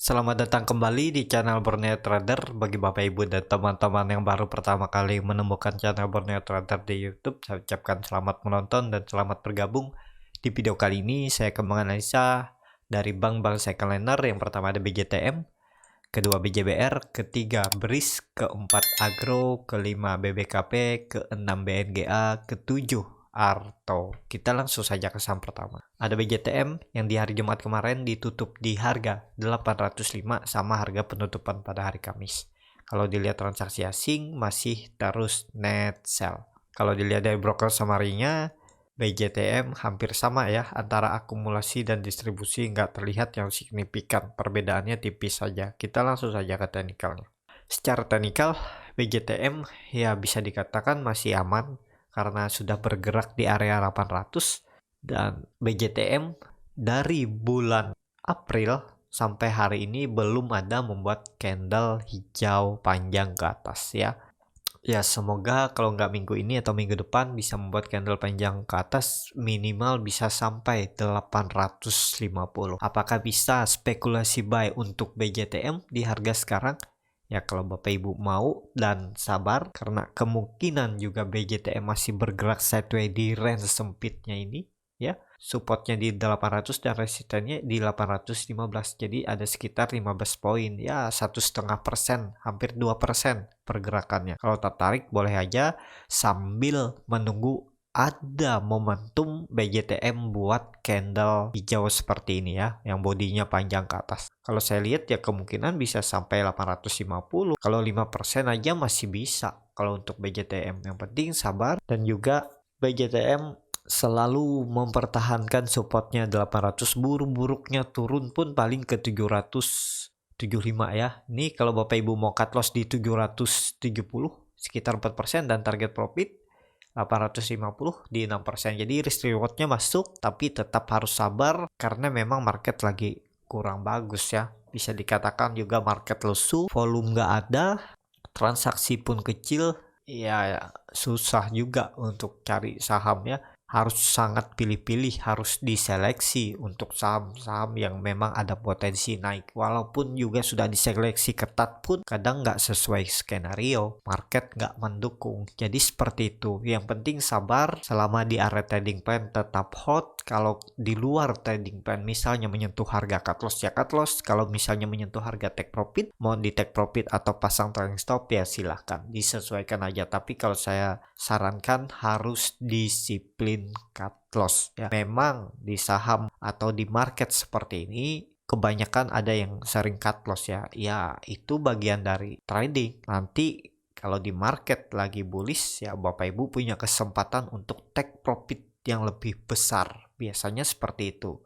Selamat datang kembali di channel Borneo Trader. Bagi Bapak Ibu dan teman-teman yang baru pertama kali menemukan channel Borneo Trader di YouTube, saya ucapkan selamat menonton dan selamat bergabung. Di video kali ini saya akan menganalisa dari bank-bank second liner. Yang pertama ada BJTM, kedua BJBR, ketiga BRIS, keempat Agro, kelima BBKP, keenam BNGA, ketujuh Arto. Kita langsung saja ke saham pertama. Ada BJTM yang di hari Jumat kemarin ditutup di harga 805 sama harga penutupan pada hari Kamis. Kalau dilihat transaksi asing masih terus net sell. Kalau dilihat dari broker summary-nya, BJTM hampir sama ya, antara akumulasi dan distribusi nggak terlihat yang signifikan, perbedaannya tipis saja. Kita langsung saja ke teknikalnya. Secara teknikal, BJTM ya bisa dikatakan masih aman karena sudah bergerak di area 800, dan BJTM dari bulan April sampai hari ini belum ada membuat candle hijau panjang ke atas ya. Ya, semoga kalau nggak minggu ini atau minggu depan bisa membuat candle panjang ke atas, minimal bisa sampai 850. Apakah bisa spekulasi buy untuk BJTM di harga sekarang? Ya, kalau Bapak Ibu mau dan sabar, karena kemungkinan juga BJTM masih bergerak sideways di range sempitnya ini ya. Supportnya di 800 dan resistennya di 815, jadi ada sekitar 15 poin ya, 1,5%, hampir 2% pergerakannya. Kalau tertarik boleh aja sambil menunggu ada momentum BJTM buat candle hijau seperti ini ya, yang bodinya panjang ke atas. Kalau saya lihat ya kemungkinan bisa sampai 850. Kalau 5% aja masih bisa kalau untuk BJTM. Yang penting sabar, dan juga BJTM selalu mempertahankan supportnya 800, buruk-buruknya turun pun paling ke 775 ya. Ini kalau Bapak Ibu mau cut loss di 770 sekitar 4%, dan target profit 850 di 6%. Jadi risk rewardnya masuk, tapi tetap harus sabar karena memang market lagi kurang bagus ya. Bisa dikatakan juga market lesu, volume nggak ada, transaksi pun kecil. Ya susah juga untuk cari saham ya. Harus sangat pilih-pilih, harus diseleksi untuk saham-saham yang memang ada potensi naik. Walaupun juga sudah diseleksi ketat pun kadang nggak sesuai skenario, market nggak mendukung. Jadi seperti itu. Yang penting sabar, selama di area trading plan tetap hot. Kalau di luar trading plan misalnya menyentuh harga cut loss ya cut loss. Kalau misalnya menyentuh harga take profit, mau di take profit atau pasang trailing stop ya silahkan, disesuaikan aja. Tapi kalau saya sarankan harus disiplin cut loss ya. Memang di saham atau di market seperti ini kebanyakan ada yang sering cut loss ya. Ya itu bagian dari trading. Nanti kalau di market lagi bullish ya, Bapak Ibu punya kesempatan untuk take profit yang lebih besar. Biasanya seperti itu.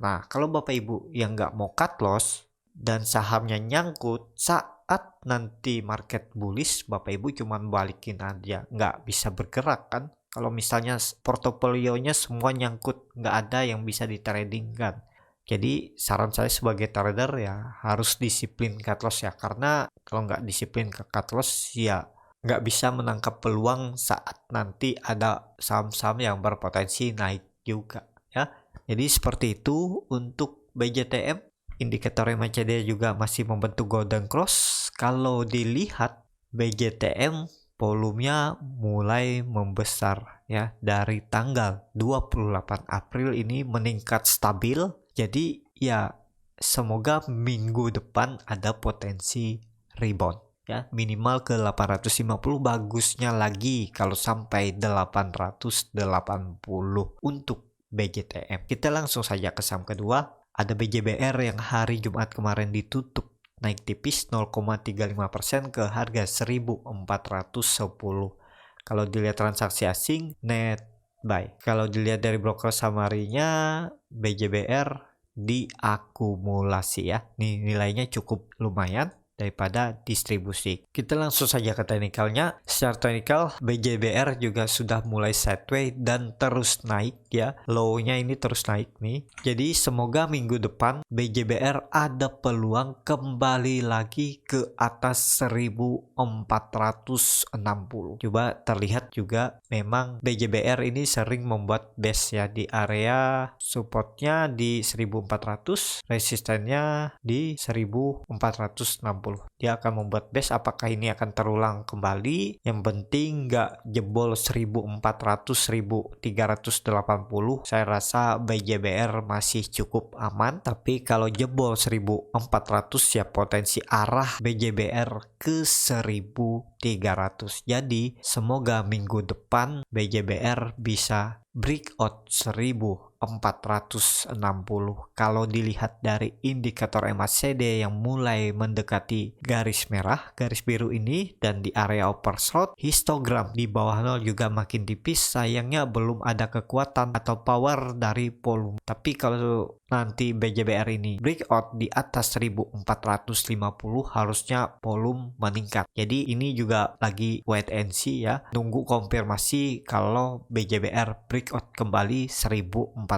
Nah, kalau Bapak Ibu yang nggak mau cut loss dan sahamnya nyangkut saat nanti market bullish, Bapak Ibu cuma balikin aja, nggak bisa bergerak kan. Kalau misalnya portofolionya semua nyangkut, nggak ada yang bisa ditradingkan. Jadi saran saya sebagai trader ya harus disiplin cut loss ya, karena kalau nggak disiplin ke cut loss ya nggak bisa menangkap peluang saat nanti ada saham-saham yang berpotensi naik juga ya. Jadi seperti itu untuk BJTM. Indikator MACD juga masih membentuk golden cross. Kalau dilihat BJTM volumenya mulai membesar ya, dari tanggal 28 April ini meningkat stabil. Jadi ya semoga minggu depan ada potensi rebound ya, minimal ke 850, bagusnya lagi kalau sampai 880 untuk BJTM. Kita langsung saja ke saham kedua. Ada BJBR yang hari Jumat kemarin ditutup naik tipis 0,35% ke harga 1410. Kalau dilihat transaksi asing net buy. Kalau dilihat dari broker summary-nya, BJBR diakumulasi ya. Nih nilainya cukup lumayan daripada distribusi. Kita langsung saja ke teknikalnya. Secara teknikal, BJBR juga sudah mulai sideways dan terus naik ya. Low-nya ini terus naik nih. Jadi semoga minggu depan BJBR ada peluang kembali lagi ke atas 1460. Coba terlihat juga memang BJBR ini sering membuat base ya di area supportnya di 1400, resistennya di 1460. Dia akan membuat base. Apakah ini akan terulang kembali? Yang penting nggak jebol 1400, 1380. Saya rasa BJBR masih cukup aman. Tapi kalau jebol 1400 ya potensi arah BJBR ke 1300. Jadi semoga minggu depan BJBR bisa breakout 1460. Kalau dilihat dari indikator MACD yang mulai mendekati garis merah, garis biru ini, dan di area oversold, histogram di bawah 0 juga makin tipis. Sayangnya belum ada kekuatan atau power dari volume. Tapi kalau nanti BJBR ini breakout di atas 1450, harusnya volume meningkat. Jadi ini juga lagi wait and see ya. Nunggu konfirmasi kalau BJBR breakout kembali 1400.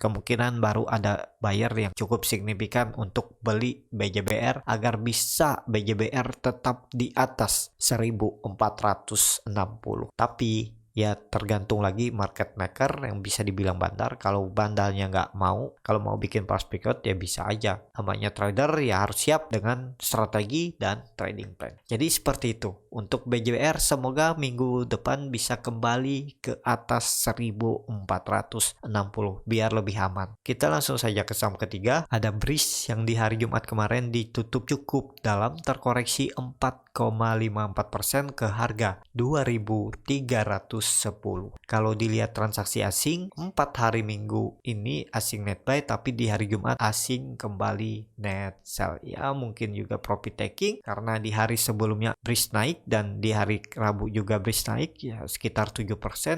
Kemungkinan baru ada buyer yang cukup signifikan untuk beli BJBR agar bisa BJBR tetap di atas 1460. Tapi ya tergantung lagi market maker yang bisa dibilang bandar. Kalau bandalnya nggak mau, kalau mau bikin price breakout ya bisa aja. Namanya trader ya harus siap dengan strategi dan trading plan. Jadi seperti itu. Untuk BJBR semoga minggu depan bisa kembali ke atas 1460 biar lebih aman. Kita langsung saja ke saham ketiga. Ada Breeze yang di hari Jumat kemarin ditutup cukup dalam, terkoreksi 4,54% ke harga 2310. Kalau dilihat transaksi asing 4 hari minggu ini asing net buy, tapi di hari Jumat asing kembali net sell. Ya mungkin juga profit taking karena di hari sebelumnya Breeze naik dan di hari Rabu juga Breeze naik ya sekitar 7%,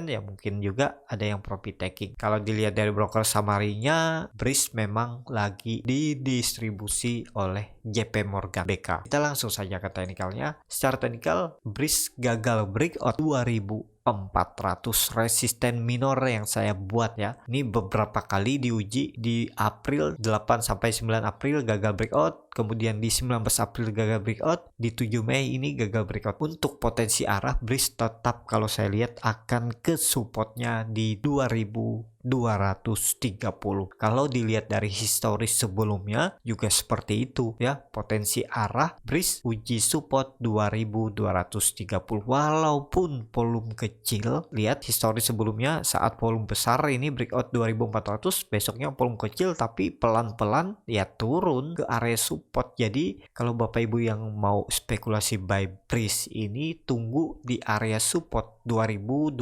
ya mungkin juga ada yang profit taking. Kalau dilihat dari broker summary-nya, Breeze memang lagi didistribusi oleh JP Morgan BK. Kita langsung saja ke teknikalnya. Secara teknikal, Breeze gagal breakout 2400 resisten minor yang saya buat ya. Ini beberapa kali diuji di April 8 sampai 9 April gagal breakout, kemudian di 19 April gagal breakout, di 7 Mei ini gagal breakout. Untuk potensi arah Breeze tetap kalau saya lihat akan ke supportnya di 2230. Kalau dilihat dari historis sebelumnya juga seperti itu ya. Potensi arah Breeze uji support 2230 walaupun volume kecil. Lihat historis sebelumnya saat volume besar ini breakout 2400, besoknya volume kecil tapi pelan-pelan ya turun ke area support. Jadi kalau Bapak Ibu yang mau spekulasi buy Breeze ini tunggu di area support 2230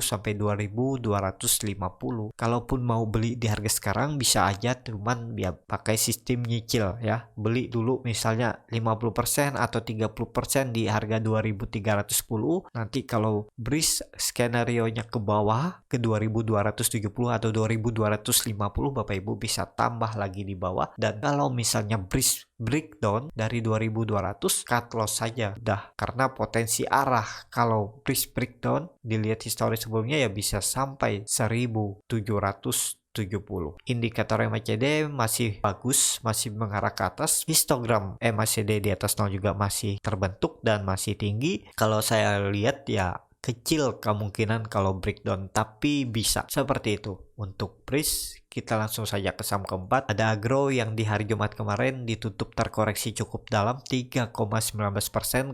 sampai 2250. Kalaupun mau beli di harga sekarang bisa aja, cuman ya pakai sistem nyicil ya. Beli dulu misalnya 50% atau 30% di harga 2310. Nanti kalau Breeze skenario-nya ke bawah ke 2270 atau 2250, Bapak Ibu bisa tambah lagi di bawah. Dan kalau misalnya Breeze breakdown dari 2200, cut loss saja udah, karena potensi arah kalau Breeze breakdown dilihat histori sebelumnya ya bisa sampai 1770. Indikator MACD masih bagus, masih mengarah ke atas. Histogram MACD di atas 0 juga masih terbentuk dan masih tinggi. Kalau saya lihat ya kecil kemungkinan kalau breakdown, tapi bisa seperti itu. Untuk Breeze kita langsung saja ke saham keempat. Ada Agro yang di hari Jumat kemarin ditutup terkoreksi cukup dalam 3,19%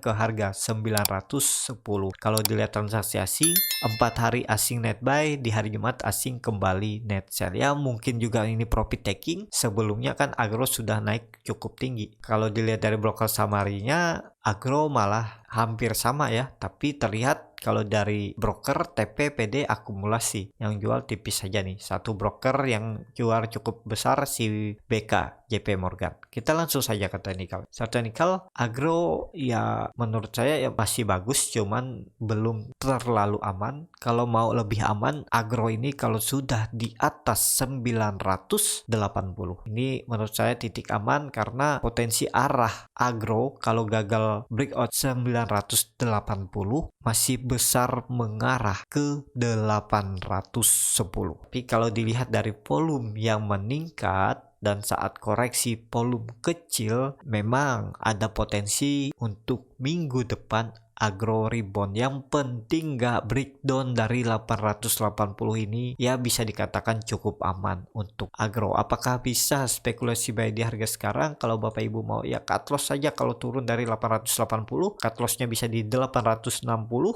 ke harga 910. Kalau dilihat transaksi asing 4 hari asing net buy, di hari Jumat asing kembali net sell. Ya mungkin juga ini profit taking. Sebelumnya kan Agro sudah naik cukup tinggi. Kalau dilihat dari broker summary-nya Agro malah hampir sama ya, tapi terlihat kalau dari broker TP PD akumulasi yang jual tipis saja nih. nih, satu broker yang jual cukup besar si BK JP Morgan. Kita langsung saja ke teknikal. Secara teknikal agro ya menurut saya ya masih bagus, cuman belum terlalu aman. Kalau mau lebih aman, agro ini kalau sudah di atas 980, ini menurut saya titik aman, karena potensi arah agro kalau gagal breakout 980 masih besar mengarah ke 810. Tapi kalau dilihat dari volume yang meningkat dan saat koreksi volume kecil, memang ada potensi untuk minggu depan agro rebound. Yang penting nggak breakdown dari 880 ini, ya bisa dikatakan cukup aman untuk agro. Apakah bisa spekulasi buy di harga sekarang? Kalau Bapak Ibu mau ya cut loss saja. Kalau turun dari 880, cut lossnya bisa di 860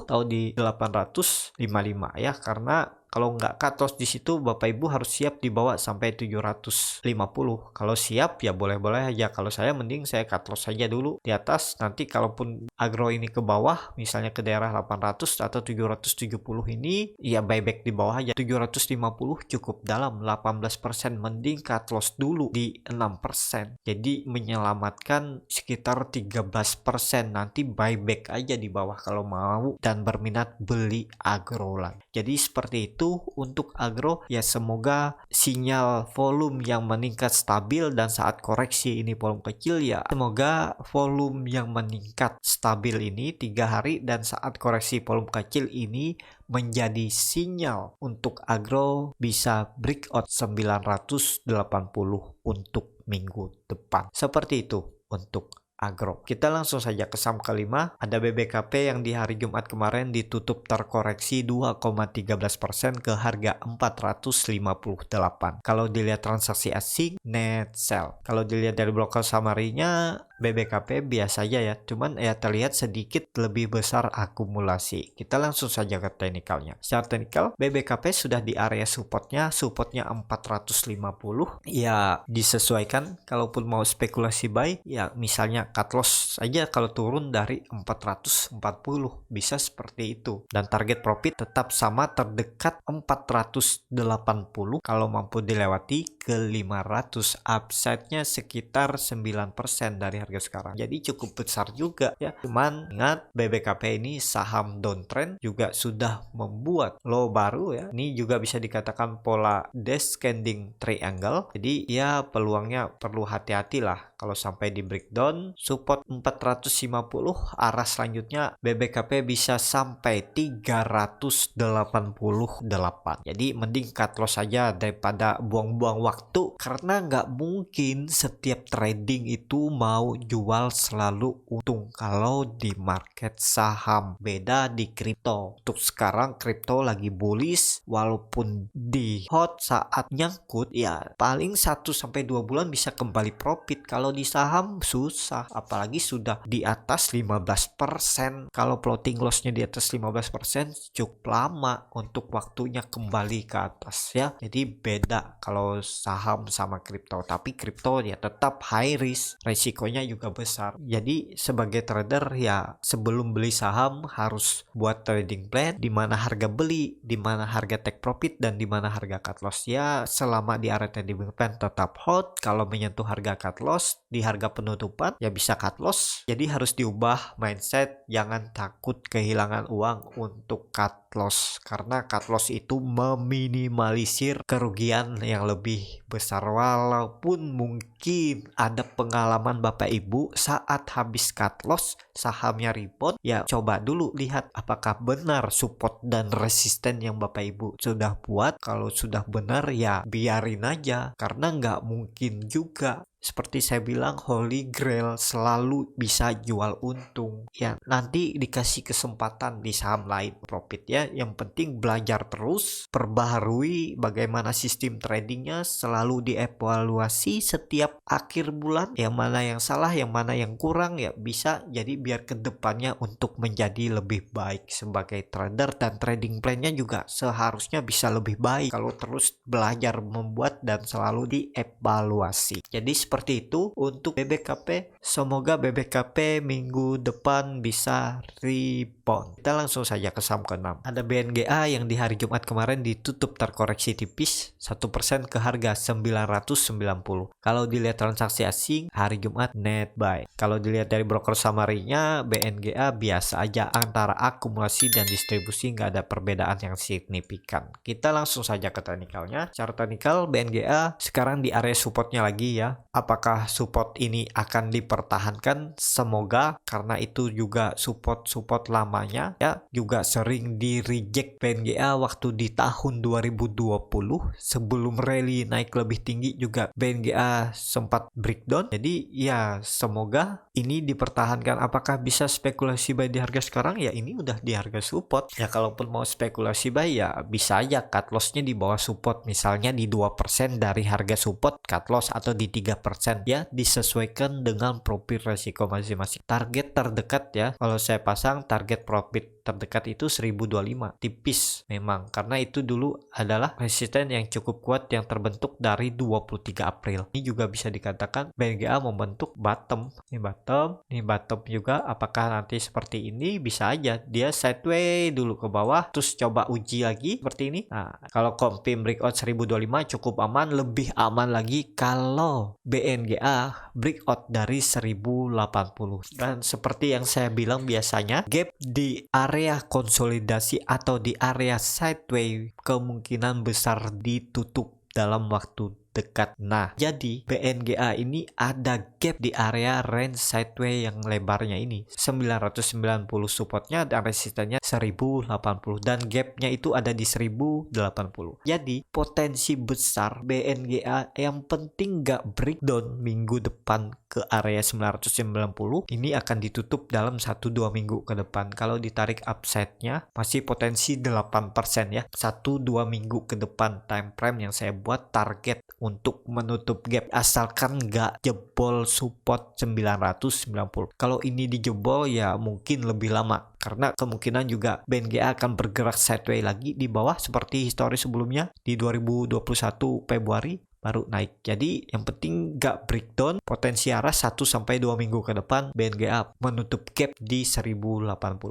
atau di 855 ya, karena kalau nggak cut loss di situ, Bapak Ibu harus siap dibawa sampai 750. Kalau siap ya boleh-boleh aja. Kalau saya mending saya cut loss saja dulu di atas. Nanti kalaupun agro ini ke bawah, misalnya ke daerah 800 atau 770 ini, ya buyback di bawah aja. 750 cukup dalam 18%, mending cut loss dulu di 6%. Jadi menyelamatkan sekitar 13%. Nanti buyback aja di bawah kalau mau dan berminat beli agro lagi. Jadi seperti itu untuk agro ya. Semoga sinyal volume yang meningkat stabil, dan saat koreksi ini volume kecil ya, semoga volume yang meningkat stabil ini 3 hari dan saat koreksi volume kecil ini menjadi sinyal untuk agro bisa breakout 980 untuk minggu depan. Seperti itu untuk agro. Kita langsung saja ke saham kelima. Ada BBKP yang di hari Jumat kemarin ditutup terkoreksi 2,13% ke harga 458. Kalau dilihat transaksi asing, net sell. Kalau dilihat dari broker summary-nya, BBKP biasa aja ya, cuman ya terlihat sedikit lebih besar akumulasi. Kita langsung saja ke teknikalnya. Secara teknikal, BBKP sudah di area supportnya 450. Ya disesuaikan, kalaupun mau spekulasi buy, ya misalnya cut loss aja kalau turun dari 440, bisa seperti itu. Dan target profit tetap sama, terdekat 480, kalau mampu dilewati ke 500, upside-nya sekitar 9% dari harga sekarang. Jadi cukup besar juga ya. Cuman ingat, BBKP ini saham downtrend, juga sudah membuat low baru ya. Ini juga bisa dikatakan pola descending triangle. Jadi ya peluangnya perlu hati-hati lah. Kalau sampai di breakdown support 450, arah selanjutnya BBKP bisa sampai 388. Jadi mending cut loss saja daripada buang-buang waktu, karena nggak mungkin setiap trading itu mau jual selalu untung kalau di market saham. Beda di kripto. Untuk sekarang kripto lagi bullish, walaupun di hot saat nyangkut ya paling 1-2 bulan bisa kembali profit. Kalau di saham susah, apalagi sudah di atas 15%. Kalau floating lossnya di atas 15%, cukup lama untuk waktunya kembali ke atas ya. Jadi beda kalau saham sama kripto. Tapi kripto ya tetap high risk, resikonya juga besar. Jadi sebagai trader ya, sebelum beli saham harus buat trading plan, di mana harga beli, di mana harga take profit, dan di mana harga cut loss. Ya selama di area trading plan tetap hold. Kalau menyentuh harga cut loss di harga penutupan ya bisa cut loss. Jadi harus diubah mindset, jangan takut kehilangan uang untuk cut loss, karena cut loss itu meminimalisir kerugian yang lebih besar. Walaupun mungkin ada pengalaman Bapak Ibu saat habis cut loss sahamnya rebound, ya coba dulu lihat apakah benar support dan resisten yang Bapak Ibu sudah buat. Kalau sudah benar ya biarin aja, karena nggak mungkin juga seperti saya bilang, holy grail selalu bisa jual untung. Ya nanti dikasih kesempatan di saham lain profit ya. Yang penting belajar terus, perbaharui bagaimana sistem tradingnya, selalu dievaluasi setiap akhir bulan. Yang mana yang salah, yang mana yang kurang ya bisa jadi biar kedepannya untuk menjadi lebih baik sebagai trader, dan trading plan-nya juga seharusnya bisa lebih baik kalau terus belajar membuat dan selalu dievaluasi. Jadi seperti itu untuk BBKP. Semoga BBKP minggu depan bisa rebound. Kita langsung saja ke saham ke-6. Ada Ada BNGA yang di hari Jumat kemarin ditutup terkoreksi tipis 1% ke harga 990. Kalau dilihat transaksi asing hari Jumat net buy. Kalau dilihat dari broker summary-nya BNGA biasa aja, antara akumulasi dan distribusi nggak ada perbedaan yang signifikan. Kita langsung saja ke teknikalnya. Secara teknikal BNGA sekarang di area supportnya lagi ya. Apakah support ini akan dipertahankan? Semoga, karena itu juga support lamanya ya, juga sering di reject BNGA waktu di tahun 2020 sebelum rally naik lebih tinggi juga BNGA sempat breakdown. Jadi ya semoga ini dipertahankan. Apakah bisa spekulasi buy di harga sekarang? Ya ini udah di harga support ya. Kalaupun mau spekulasi buy ya bisa aja cut lossnya di bawah support, misalnya di 2% dari harga support cut loss, atau di 3% ya, disesuaikan dengan profil resiko masing-masing. Target terdekat ya, kalau saya pasang target profit terdekat itu 1025, tipis memang, karena itu dulu adalah resisten yang cukup kuat yang terbentuk dari 23 April. Ini juga bisa dikatakan BNGA membentuk bottom. Ini bottom juga. Apakah nanti seperti ini? Bisa aja dia sideways dulu ke bawah terus coba uji lagi seperti ini. Nah, kalau confirm breakout 1025 cukup aman. Lebih aman lagi kalau BNGA breakout dari 1080. Dan seperti yang saya bilang biasanya, gap di area konsolidasi atau di area sideways kemungkinan besar ditutup dalam waktu dekat. Nah, jadi BNGA ini ada gap di area range sideways yang lebarnya ini 990, supportnya dan resistennya 1080, dan gapnya itu ada di 1080. Jadi potensi besar BNGA yang penting gak breakdown minggu depan ke area 990 ini akan ditutup dalam 1-2 minggu ke depan. Kalau ditarik upside-nya masih potensi 8% ya. 1-2 minggu ke depan time frame yang saya buat target untuk menutup gap, asalkan nggak jebol support 990. Kalau ini dijebol ya mungkin lebih lama, karena kemungkinan juga BNGA akan bergerak sideways lagi di bawah seperti histori sebelumnya di 2021 Februari baru naik. Jadi yang penting nggak breakdown, potensi arah 1-2 minggu ke depan BNGA menutup gap di 1080.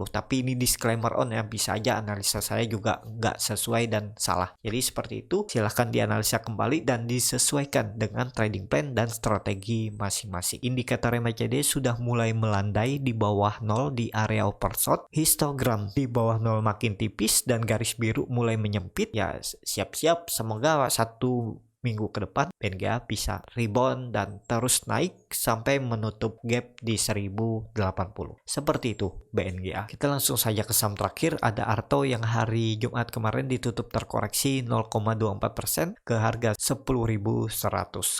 Tapi ini disclaimer on ya, bisa aja analisa saya juga nggak sesuai dan salah. Jadi seperti itu, silahkan dianalisa kembali dan disesuaikan dengan trading plan dan strategi masing-masing. Indikator MACD sudah mulai melandai di bawah 0 di area oversold, histogram di bawah 0 makin tipis, dan garis biru mulai menyempit. Ya siap-siap, semoga 1 minggu ke depan BNGA bisa rebound dan terus naik sampai menutup gap di 1080. Seperti itu BNGA. Kita langsung saja ke saham terakhir. Ada Arto yang hari Jumat kemarin ditutup terkoreksi 0,24% ke harga 10.100.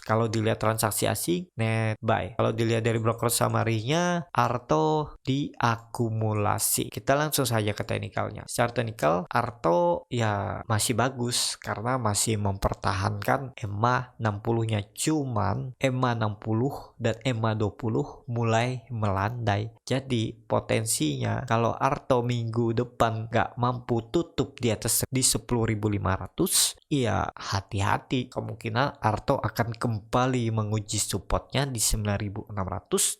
Kalau dilihat transaksi asing net buy. Kalau dilihat dari broker summary-nya, Arto diakumulasi. Kita langsung saja ke teknikalnya. Secara teknikal Arto ya masih bagus karena masih mempertahankan EMA 60-nya, cuman EMA 60 dan EMA 20 mulai melandai. Jadi potensinya kalau Arto minggu depan nggak mampu tutup di atas di 10.500, ya hati-hati, kemungkinan Arto akan kembali menguji supportnya di 9.600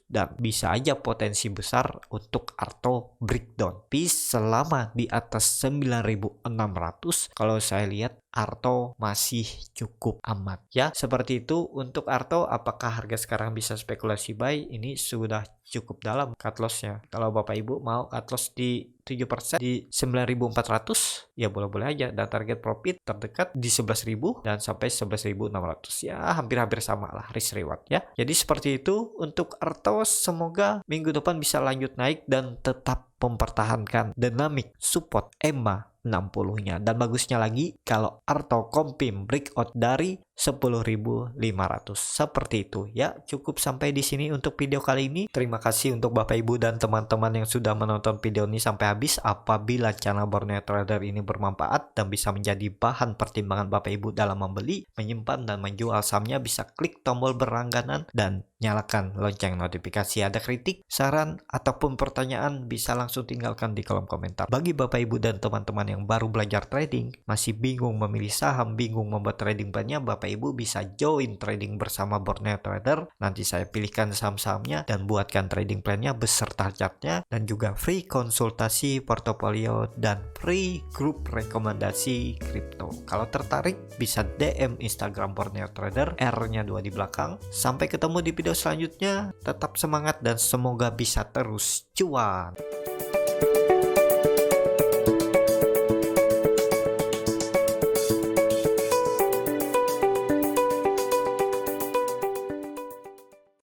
dan bisa aja potensi besar untuk Arto breakdown. Tapi selama di atas 9.600, kalau saya lihat Arto masih cukup aman ya. Seperti itu untuk Arto. Apakah harga sekarang bisa spekulasi buy? Ini sudah cukup dalam cut lossnya. Kalau Bapak Ibu mau cut loss di 7% di 9.400 ya boleh-boleh aja, dan target profit terdekat di 11.000 dan sampai 11.600 ya, hampir-hampir sama lah risk reward ya. Jadi seperti itu untuk Arto. Semoga minggu depan bisa lanjut naik dan tetap mempertahankan dinamik support EMA 60-nya. Dan bagusnya lagi kalau Arto confirm breakout dari 10.500. Seperti itu ya. Cukup sampai di sini untuk video kali ini. Terima kasih untuk Bapak Ibu dan teman-teman yang sudah menonton video ini sampai habis. Apabila channel Borneo Trader ini bermanfaat dan bisa menjadi bahan pertimbangan Bapak Ibu dalam membeli, menyimpan dan menjual sahamnya, bisa klik tombol berlangganan dan nyalakan lonceng notifikasi. Ada kritik, saran, ataupun pertanyaan bisa langsung tinggalkan di kolom komentar. Bagi Bapak Ibu dan teman-teman yang baru belajar trading, masih bingung memilih saham, bingung membuat trading plan-nya, Bapak Bapak Ibu bisa join trading bersama Borneo Trader. Nanti saya pilihkan saham-sahamnya dan buatkan trading plannya beserta chartnya, dan juga free konsultasi portofolio dan free grup rekomendasi kripto. Kalau tertarik bisa DM Instagram Borneo Trader, R-nya 2 di belakang. Sampai ketemu di video selanjutnya. Tetap semangat dan semoga bisa terus cuan.